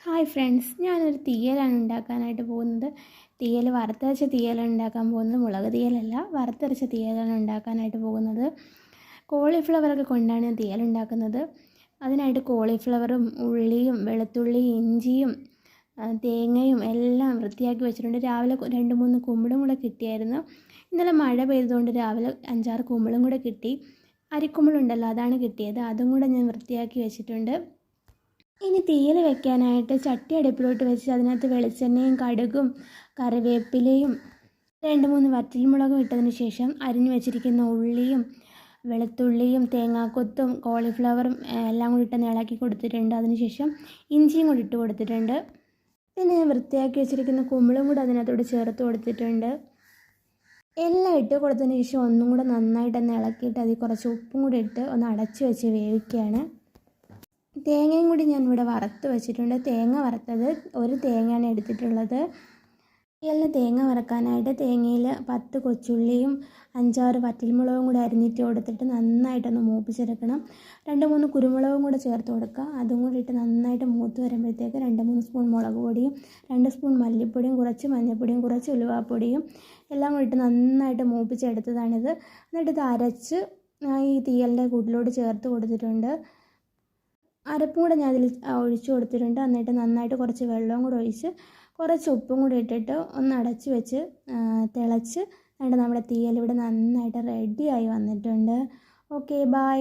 Hi friends, ഞാനൊരു തീയലാണ് ഉണ്ടാക്കാനായിട്ട് പോകുന്നത്. വറുത്തരച്ച തീയലാണ് ഉണ്ടാക്കാൻ പോകുന്നത്. മുളക് തീയലല്ല, വറുത്തരച്ച തീയലാണ് ഉണ്ടാക്കാനായിട്ട് പോകുന്നത്. കോളിഫ്ലവറൊക്കെ കൊണ്ടാണ് ഞാൻ തീയൽ ഉണ്ടാക്കുന്നത്. അതിനായിട്ട് കോളിഫ്ലവറും ഉള്ളിയും വെളുത്തുള്ളിയും ഇഞ്ചിയും തേങ്ങയും എല്ലാം വൃത്തിയാക്കി വെച്ചിട്ടുണ്ട്. രാവിലെ 2-3 കുമ്പിളും കൂടെ കിട്ടിയായിരുന്നു. ഇന്നലെ മഴ പെയ്തതുകൊണ്ട് രാവിലെ 5-6 കുമ്പിളും കൂടെ കിട്ടി. അരിക്കുമ്പിളുണ്ടല്ലോ, അതാണ് കിട്ടിയത്. അതും കൂടെ ഞാൻ വൃത്തിയാക്കി വെച്ചിട്ടുണ്ട്. ഇനി തീയൽ വെക്കാനായിട്ട് ചട്ടി അടുപ്പിലോട്ട് വെച്ച് അതിനകത്ത് വെളിച്ചെണ്ണയും കടുകും കറിവേപ്പിലയും 2-3 വറ്റൽമുളകും ഇട്ടതിന് ശേഷം അരിഞ്ഞു വെച്ചിരിക്കുന്ന ഉള്ളിയും വെളുത്തുള്ളിയും തേങ്ങാക്കൊത്തും കോളിഫ്ലവറും എല്ലാം കൂടി ഇട്ട് ഇളക്കി കൊടുത്തിട്ടുണ്ട്. അതിനുശേഷം ഇഞ്ചിയും കൂടി ഇട്ട് കൊടുത്തിട്ടുണ്ട്. പിന്നെ ഞാൻ വൃത്തിയാക്കി വെച്ചിരിക്കുന്ന കുമ്പിളും കൂടി അതിനകത്തോട് ചേർത്ത് കൊടുത്തിട്ടുണ്ട്. എല്ലാം ഇട്ട് കൊടുത്തതിന് ശേഷം ഒന്നും കൂടെ നന്നായിട്ടൊന്ന് ഇളക്കിയിട്ട് അതിൽ കുറച്ച് ഉപ്പും കൂടി ഇട്ട് ഒന്ന് അടച്ച് വെച്ച് വേവിക്കുകയാണ്. തേങ്ങയും കൂടി ഞാനിവിടെ വറുത്ത് വെച്ചിട്ടുണ്ട്. തേങ്ങ വറുത്തത് 1 തേങ്ങയാണ് എടുത്തിട്ടുള്ളത്. എല്ലാം തേങ്ങ വറുക്കാനായിട്ട് തേങ്ങയിൽ 10 കൊച്ചുള്ളിയും 5-6 വറ്റൽമുളകും കൂടി അരിഞ്ഞിട്ട് കൊടുത്തിട്ട് നന്നായിട്ടൊന്ന് മൂപ്പിച്ചെടുക്കണം. 2-3 കുരുമുളകും കൂടെ ചേർത്ത് കൊടുക്കുക. അതും കൂടി ഇട്ട് നന്നായിട്ട് മൂത്ത് വരുമ്പോഴത്തേക്ക് 2-3 സ്പൂൺ മുളക് പൊടിയും 2 സ്പൂൺ മല്ലിപ്പൊടിയും കുറച്ച് മഞ്ഞൾപ്പൊടിയും കുറച്ച് ഉലുവാപ്പൊടിയും എല്ലാം കൂടി ഇട്ട് നന്നായിട്ട് മൂപ്പിച്ചെടുത്തതാണിത്. എന്നിട്ട് ഇത് അരച്ച് ഈ തീയലിൻ്റെ കൂട്ടിലോട്ട് ചേർത്ത് കൊടുത്തിട്ടുണ്ട്. അരപ്പും കൂടെ ഞാൻ അതിൽ ഒഴിച്ച് കൊടുത്തിട്ടുണ്ട്. എന്നിട്ട് നന്നായിട്ട് കുറച്ച് വെള്ളവും കൂടെ ഒഴിച്ച് കുറച്ച് ഉപ്പും കൂടി ഇട്ടിട്ട് ഒന്ന് അടച്ച് വെച്ച് തിളച്ച് എന്നിട്ട് നമ്മുടെ തീയൽ ഇവിടെ നന്നായിട്ട് റെഡിയായി വന്നിട്ടുണ്ട്. Okay, by.